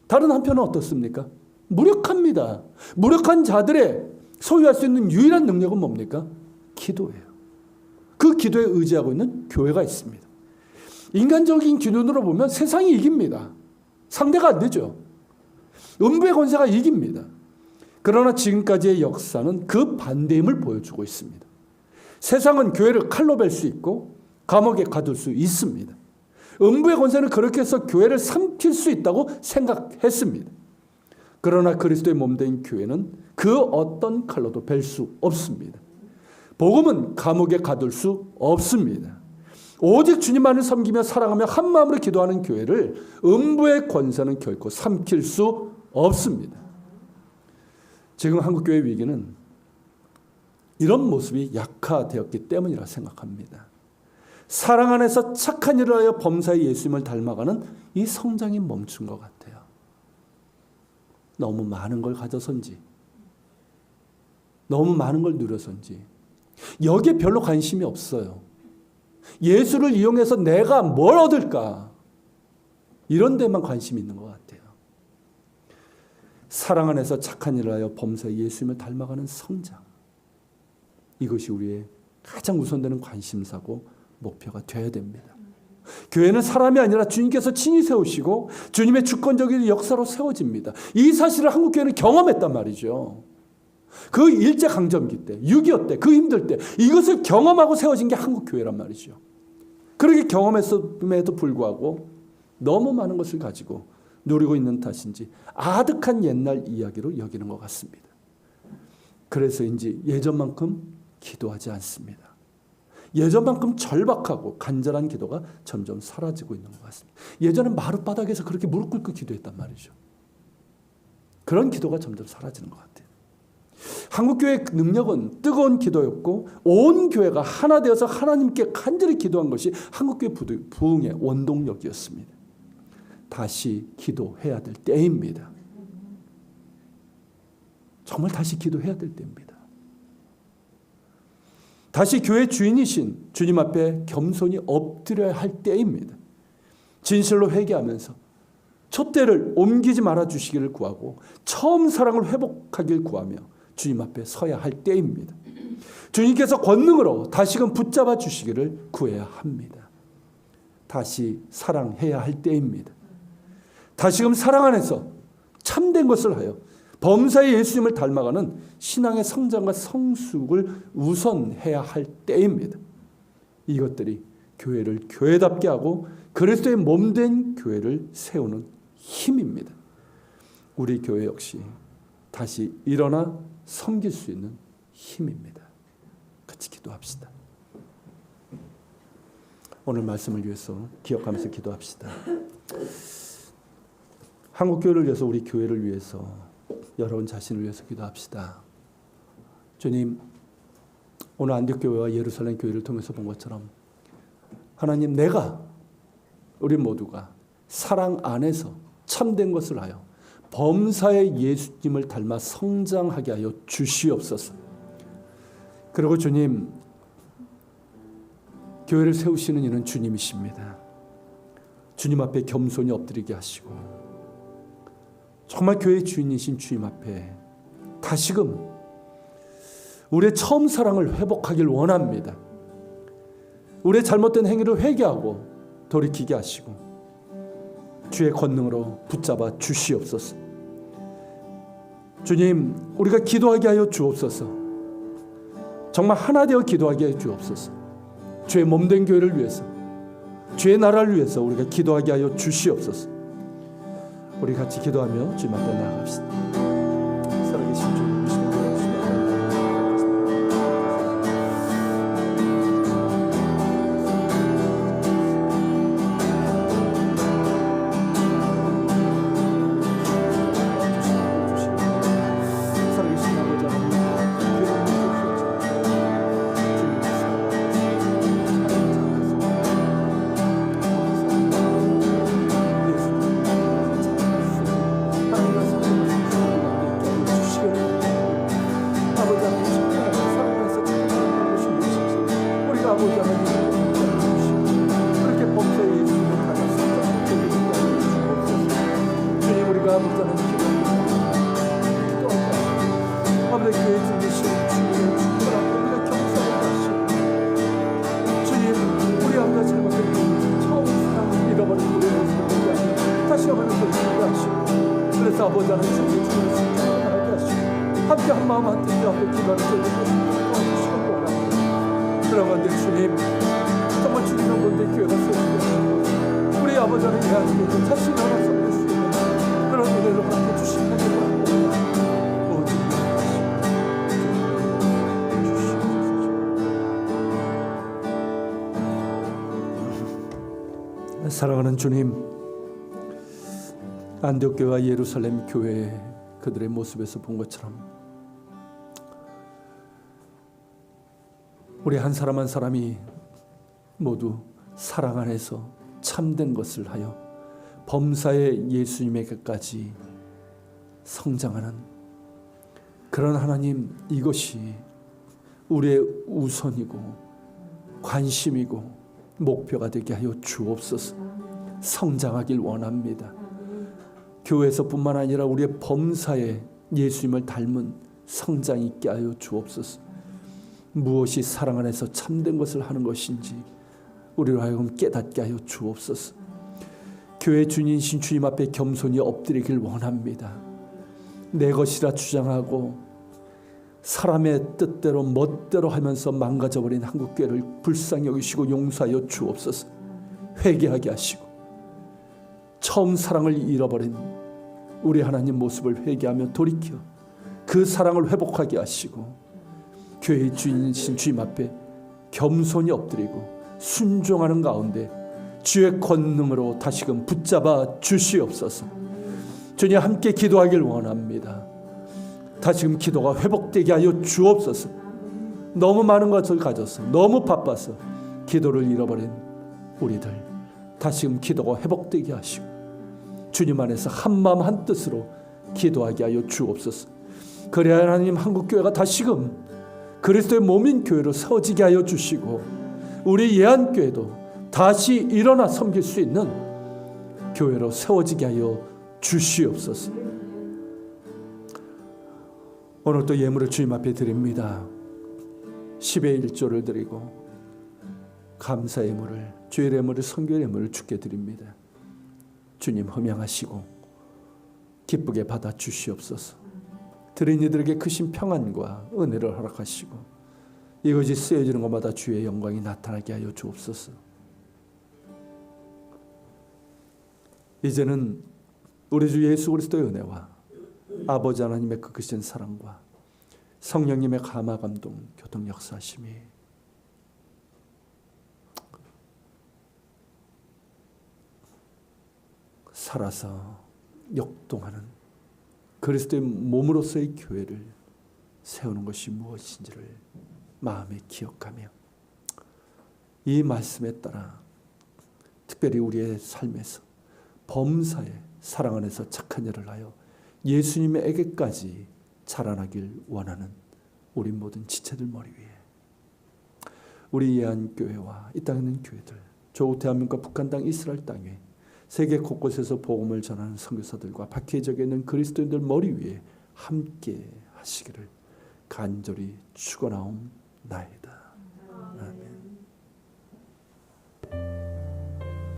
다른 한편은 어떻습니까? 무력합니다. 무력한 자들의 소유할 수 있는 유일한 능력은 뭡니까? 기도예요. 그 기도에 의지하고 있는 교회가 있습니다. 인간적인 기준으로 보면 세상이 이깁니다. 상대가 안 되죠. 음부의 권세가 이깁니다. 그러나 지금까지의 역사는 그 반대임을 보여주고 있습니다. 세상은 교회를 칼로 벨 수 있고 감옥에 가둘 수 있습니다. 음부의 권세는 그렇게 해서 교회를 삼킬 수 있다고 생각했습니다. 그러나 그리스도의 몸된 교회는 그 어떤 칼로도 벨 수 없습니다. 복음은 감옥에 가둘 수 없습니다. 오직 주님만을 섬기며 사랑하며 한 마음으로 기도하는 교회를 음부의 권세는 결코 삼킬 수 없습니다. 지금 한국교회 위기는 이런 모습이 약화되었기 때문이라 생각합니다. 사랑 안에서 착한 일을 하여 범사에 예수님을 닮아가는 이 성장이 멈춘 것 같아요. 너무 많은 걸 가져선지, 너무 많은 걸 누려선지 여기에 별로 관심이 없어요. 예수를 이용해서 내가 뭘 얻을까? 이런 데만 관심이 있는 것 같아요. 사랑 안에서 착한 일을 하여 범사에 예수님을 닮아가는 성장. 이것이 우리의 가장 우선되는 관심사고 목표가 되어야 됩니다. 교회는 사람이 아니라 주님께서 친히 세우시고 주님의 주권적인 역사로 세워집니다. 이 사실을 한국교회는 경험했단 말이죠. 그 일제강점기 때, 6.25 때, 그 힘들 때 이것을 경험하고 세워진 게 한국교회란 말이죠. 그렇게 경험했음에도 불구하고 너무 많은 것을 가지고 누리고 있는 탓인지 아득한 옛날 이야기로 여기는 것 같습니다. 그래서인지 예전만큼 기도하지 않습니다. 예전만큼 절박하고 간절한 기도가 점점 사라지고 있는 것 같습니다. 예전에 마룻바닥에서 그렇게 무릎 꿇고 기도했단 말이죠. 그런 기도가 점점 사라지는 것 같아요. 한국교회의 능력은 뜨거운 기도였고 온 교회가 하나 되어서 하나님께 간절히 기도한 것이 한국교회 부흥의 원동력이었습니다. 다시 기도해야 될 때입니다. 정말 다시 기도해야 될 때입니다. 다시 교회 주인이신 주님 앞에 겸손히 엎드려야 할 때입니다. 진실로 회개하면서 촛대를 옮기지 말아 주시기를 구하고 처음 사랑을 회복하길 구하며 주님 앞에 서야 할 때입니다. 주님께서 권능으로 다시금 붙잡아 주시기를 구해야 합니다. 다시 사랑해야 할 때입니다. 다시금 사랑 안에서 참된 것을 하여 범사의 예수님을 닮아가는 신앙의 성장과 성숙을 우선해야 할 때입니다. 이것들이 교회를 교회답게 하고 그리스도의 몸된 교회를 세우는 힘입니다. 우리 교회 역시 다시 일어나 섬길 수 있는 힘입니다. 같이 기도합시다. 오늘 말씀을 위해서 기억하면서 기도합시다. 한국교회를 위해서, 우리 교회를 위해서, 여러분 자신을 위해서 기도합시다. 주님, 오늘 안디옥교회와 예루살렘 교회를 통해서 본 것처럼 하나님, 우리 모두가 사랑 안에서 참된 것을 하여 범사의 예수님을 닮아 성장하게 하여 주시옵소서. 그리고 주님, 교회를 세우시는 이는 주님이십니다. 주님 앞에 겸손히 엎드리게 하시고 정말 교회의 주인이신 주님 앞에 다시금 우리의 처음 사랑을 회복하길 원합니다. 우리의 잘못된 행위를 회개하고 돌이키게 하시고 주의 권능으로 붙잡아 주시옵소서. 주님, 우리가 기도하게 하여 주옵소서. 정말 하나 되어 기도하게 하여 주옵소서. 주의 몸된 교회를 위해서, 주의 나라를 위해서 우리가 기도하게 하여 주시옵소서. 우리 같이 기도하며 주님 앞에 나아갑시다. 살아계신 주님, 그래서 아버지 하나님 주님의 주님을 순종하게 하시고 함께 한 마음 한 뜻 앞에 기도하는 저희들 도와주시고 원합니다. 그런 가운데 주님, 정말 주님의 몸된 교회가 세워지고 우리 아버지 하나님 대한민국을 자신 하나 섬길 수 있는 그런 은혜를 함께 주시기를 원합니다. 사랑하는 주님, 안디옥교회와 예루살렘 교회 그들의 모습에서 본 것처럼 우리 한 사람 한 사람이 모두 사랑 안에서 참된 것을 하여 범사의 예수님에게까지 성장하는 그런 하나님, 이것이 우리의 우선이고 관심이고 목표가 되게 하여 주옵소서. 성장하길 원합니다. 교회에서뿐만 아니라 우리의 범사에 예수님을 닮은 성장 있게 하여 주옵소서. 무엇이 사랑 안에서 참된 것을 하는 것인지 우리로 하여금 깨닫게 하여 주옵소서. 교회 주인이신 주님 앞에 겸손히 엎드리길 원합니다. 내 것이라 주장하고 사람의 뜻대로 멋대로 하면서 망가져버린 한국교회를 불쌍히 여기시고 용서하여 주옵소서. 회개하게 하시고 처음 사랑을 잃어버린 우리 하나님 모습을 회개하며 돌이켜 그 사랑을 회복하게 하시고 교회의 주인이신 주님 앞에 겸손히 엎드리고 순종하는 가운데 주의 권능으로 다시금 붙잡아 주시옵소서. 주님, 함께 기도하길 원합니다. 다시금 기도가 회복되게 하여 주옵소서. 너무 많은 것을 가져서 너무 바빠서 기도를 잃어버린 우리들 다시금 기도가 회복되게 하시고 주님 안에서 한마음 한뜻으로 기도하게 하여 주옵소서. 그래야 하나님, 한국교회가 다시금 그리스도의 몸인 교회로 세워지게 하여 주시고 우리 예안교회도 다시 일어나 섬길 수 있는 교회로 세워지게 하여 주시옵소서. 오늘 또 예물을 주님 앞에 드립니다. 10의 1조를 드리고 감사 예물을, 주의 예물을, 성교 예물을 주께 드립니다. 주님 흠양하시고 기쁘게 받아 주시옵소서. 드린 이들에게 크신 평안과 은혜를 허락하시고 이것이 쓰여지는 것마다 주의 영광이 나타나게 하여 주옵소서. 이제는 우리 주 예수 그리스도의 은혜와 아버지 하나님의 그 크신 사랑과 성령님의 감화 감동 교통 역사하심이 살아서 역동하는 그리스도의 몸으로서의 교회를 세우는 것이 무엇인지를 마음에 기억하며 이 말씀에 따라 특별히 우리의 삶에서 범사에 사랑 안에서 착한 일을 하여 예수님에게까지 자라나길 원하는 우리 모든 지체들 머리 위에 우리 예안교회와 이 땅에 있는 교회들, 조국 대한민국과 북한 땅 이스라엘 땅에 세계 곳곳에서 복음을 전하는 선교사들과 박해적에 있는 그리스도인들 머리 위에 함께 하시기를 간절히 축원하옵나이다.